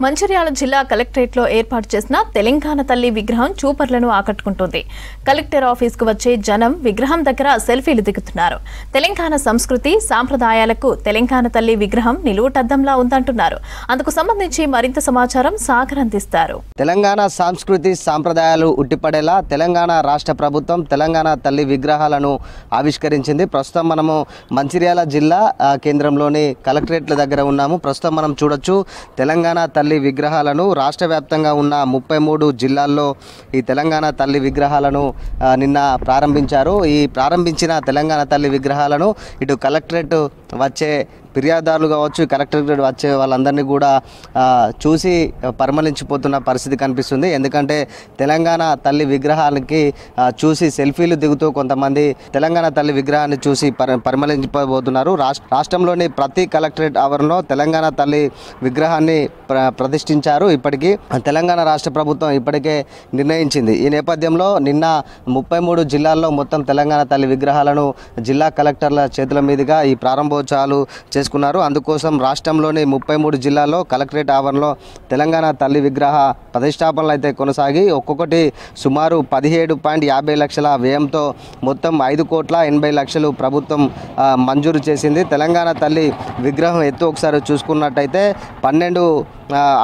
మంచిర్యాల జిల్లా కలెక్టరేట్లో ఏర్పాటు చేసిన తెలంగాణ తల్లి విగ్రహం చూపర్లను ఆకట్టుకుంటుంది. కలెక్టర్ ఆఫీస్కు వచ్చే జనం విగ్రహం దగ్గర సెల్ఫీలు దిగుతున్నారు. తెలంగాణ సంస్కృతి సాంప్రదాయాలకు తెలంగాణ తల్లి విగ్రహం నిలువుటద్దంలా ఉందంటున్నారు. అందుకు సంబంధించి మరింత సమాచారం సాగర్ అందిస్తారు. తెలంగాణ సంస్కృతి సాంప్రదాయాలు ఉట్టిపడేలా తెలంగాణ రాష్ట్ర ప్రభుత్వం తెలంగాణ తల్లి విగ్రహాలను ఆవిష్కరించింది. ప్రస్తుతం మనము మంచిర్యాల జిల్లా కేంద్రంలోని కలెక్టరేట్ల దగ్గర ఉన్నాము. ప్రస్తుతం మనం చూడొచ్చు తెలంగాణ తల్లి విగ్రహాలను రాష్ట్ర వ్యాప్తంగా ఉన్న 33 జిల్లాల్లో ఈ తెలంగాణ తల్లి విగ్రహాలను నిన్న ప్రారంభించారు. ఈ ప్రారంభించిన తెలంగాణ తల్లి విగ్రహాలను ఇటు కలెక్టరేట్ వచ్చే ఫిర్యాదుదారులు కావచ్చు, కలెక్టరేట్ వచ్చే వాళ్ళందరినీ కూడా చూసి పరిమళించిపోతున్న పరిస్థితి కనిపిస్తుంది. ఎందుకంటే తెలంగాణ తల్లి విగ్రహానికి చూసి సెల్ఫీలు దిగుతూ కొంతమంది తెలంగాణ తల్లి విగ్రహాన్ని చూసి పరిమళించిపోతున్నారు. రాష్ట్రంలోని ప్రతి కలెక్టరేట్ ఆవరణలో తెలంగాణ తల్లి విగ్రహాన్ని ప్రతిష్ఠించారు. ఇప్పటికీ తెలంగాణ రాష్ట్ర ప్రభుత్వం ఇప్పటికే నిర్ణయించింది. ఈ నేపథ్యంలో నిన్న 33 జిల్లాల్లో మొత్తం తెలంగాణ తల్లి విగ్రహాలను జిల్లా కలెక్టర్ల చేతుల మీదుగా ఈ ప్రారంభోత్సవాలు చేసుకున్నారు. అందుకోసం రాష్ట్రంలోని 33 జిల్లాల్లో కలెక్టరేట్ ఆవరణలో తెలంగాణ తల్లి విగ్రహ ప్రతిష్టాపనలు అయితే కొనసాగి ఒక్కొక్కటి సుమారు 17.50 లక్షల వ్యయంతో మొత్తం 5,80,00,000 ప్రభుత్వం మంజూరు చేసింది. తెలంగాణ తల్లి విగ్రహం ఎత్తు ఒకసారి చూసుకున్నట్టయితే 12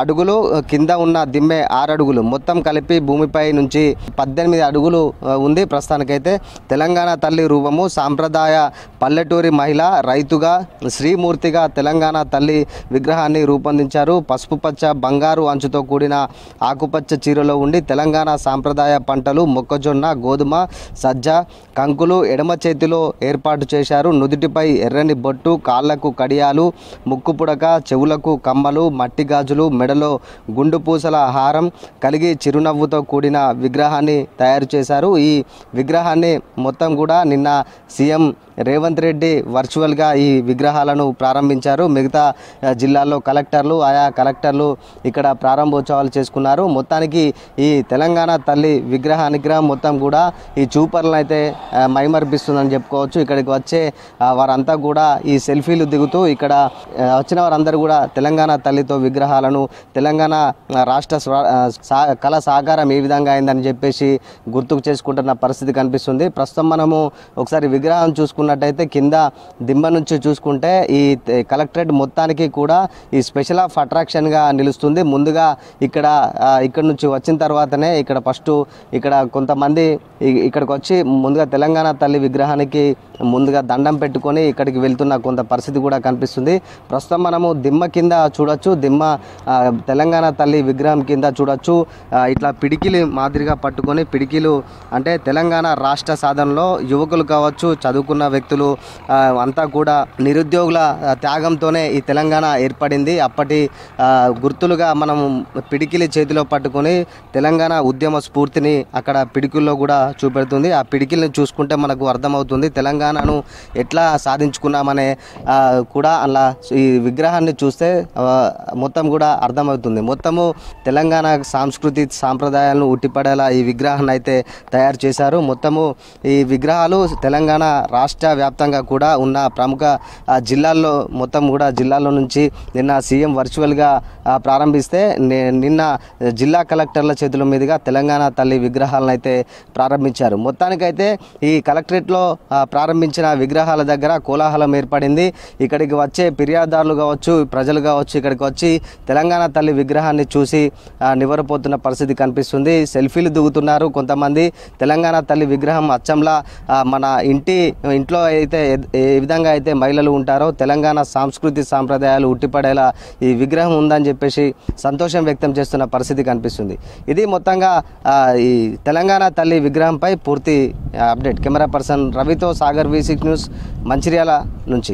అడుగులు, కింద ఉన్న దిమ్మె 6 అడుగులు, మొత్తం కలిపి భూమిపై నుంచి 18 అడుగులు ఉంది. ప్రస్తుతానికైతే తెలంగాణ తల్లి రూపము సాంప్రదాయ పల్లెటూరి మహిళ, రైతుగా, శ్రీమూర్తిగా తెలంగాణ తల్లి విగ్రహాన్ని రూపొందించారు. పసుపు పచ్చ బంగారు అంచుతో కూడిన ఆకుపచ్చ చీరలో ఉండి తెలంగాణ సాంప్రదాయ పంటలు మొక్కజొన్న, గోధుమ, సజ్జ, కంకులు ఎడమ చేతిలో ఏర్పాటు చేశారు. నుదుటిపై ఎర్రని బొట్టు, కాళ్లకు కడియాలు, ముక్కు పుడక, చెవులకు కమ్మలు, మట్టి గాజులు, మెడలో గుండు పూసల హారం కలిగి చిరునవ్వుతో కూడిన విగ్రహాన్ని తయారు చేశారు. ఈ విగ్రహాన్ని మొత్తం కూడా నిన్న సీఎం రేవంత్ రెడ్డి వర్చువల్గా ఈ విగ్రహాలను ప్రారంభించారు. మిగతా జిల్లాల్లో కలెక్టర్లు, ఆయా కలెక్టర్లు ఇక్కడ ప్రారంభోత్సవాలు చేసుకున్నారు. మొత్తానికి ఈ తెలంగాణ తల్లి విగ్రహానికి మొత్తం కూడా ఈ చూపర్లను అయితే మైమర్పిస్తుందని చెప్పుకోవచ్చు. ఇక్కడికి వచ్చే వారంతా కూడా ఈ సెల్ఫీలు దిగుతూ ఇక్కడ వచ్చిన వారందరూ కూడా తెలంగాణ తల్లితో విగ్రహాలను తెలంగాణ రాష్ట్ర కళ సాకారం ఏ విధంగా అయిందని చెప్పేసి గుర్తుకు చేసుకుంటున్న పరిస్థితి కనిపిస్తుంది. ప్రస్తుతం మనము ఒకసారి విగ్రహం చూసుకున్నట్టయితే కింద దిమ్మ నుంచి చూసుకుంటే ఈ కలెక్టరేట్ మొత్తానికి కూడా ఈ స్పెషల్ ఆఫ్ అట్రాక్షన్గా నిలుస్తుంది. ముందుగా ఇక్కడ నుంచి వచ్చిన తర్వాతనే ఇక్కడ కొంతమంది ఇక్కడికి వచ్చి ముందుగా తెలంగాణ తల్లి విగ్రహానికి ముందుగా దండం పెట్టుకొని ఇక్కడికి వెళ్తున్న కొంత పరిస్థితి కూడా కనిపిస్తుంది. ప్రస్తుతం మనము దిమ్మ కింద చూడొచ్చు, దిమ్మ తెలంగాణ తల్లి విగ్రహం కింద చూడొచ్చు. ఇట్లా పిడికిలు మాదిరిగా పట్టుకొని, పిడికిలు అంటే తెలంగాణ రాష్ట్ర సాధనలో యువకులు కావచ్చు, చదువుకున్న వ్యక్తులు అంతా కూడా నిరుద్యోగుల త్యాగంతోనే ఈ తెలంగాణ ఏర్పడింది. అప్పటి గుర్తులుగా మనం పిడికిలి చేతిలో పట్టుకొని తెలంగాణ ఉద్యమ స్ఫూర్తిని అక్కడ పిడికిల్లో కూడా చూపెడుతుంది. ఆ పిడికిల్ని చూసుకుంటే మనకు అర్థమవుతుంది తెలంగాణను ఎట్లా సాధించుకున్నామనే కూడా అలా ఈ విగ్రహాన్ని చూస్తే మొత్తం కూడా అర్థమవుతుంది. మొత్తము తెలంగాణ సంస్కృతి సాంప్రదాయాలను ఉట్టిపడేలా ఈ విగ్రహాన్ని అయితే తయారు చేశారు. మొత్తము ఈ విగ్రహాలు తెలంగాణ రాష్ట్ర వ్యాప్తంగా కూడా ఉన్న ప్రముఖ జిల్లాల్లో మొత్తం కూడా జిల్లాల్లో నుంచి నిన్న సీఎం వర్చువల్గా ప్రారంభిస్తే నిన్న జిల్లా కలెక్టర్ల చేతుల మీదుగా తెలంగాణ తల్లి విగ్రహాలను అయితే ప్రారంభించారు. మొత్తానికైతే ఈ కలెక్టరేట్లో ప్రారంభించిన విగ్రహాల దగ్గర కోలాహలం ఏర్పడింది. ఇక్కడికి వచ్చే ఫిర్యాదుదారులు కావచ్చు, ప్రజలు కావచ్చు, ఇక్కడికి వచ్చి తెలంగాణ తల్లి విగ్రహాన్ని చూసి నివరపోతున్న పరిస్థితి కనిపిస్తుంది. సెల్ఫీలు దిగుతున్నారు కొంతమంది. తెలంగాణ తల్లి విగ్రహం అచ్చంలా మన ఇంట్లో అయితే ఏ విధంగా అయితే మహిళలు ఉంటారో తెలంగాణ సంస్కృతి సాంప్రదాయాలు ఉట్టిపడేలా ఈ విగ్రహం ఉందని చెప్పేసి సంతోషం వ్యక్తం చేస్తున్న పరిస్థితి కనిపిస్తుంది. ఇది మొత్తంగా ఈ తెలంగాణ తల్లి విగ్రహంపై పూర్తి అప్డేట్. కెమెరా పర్సన్ రవితో సాగర్, V6 న్యూస్, మంచిర్యాల నుంచి.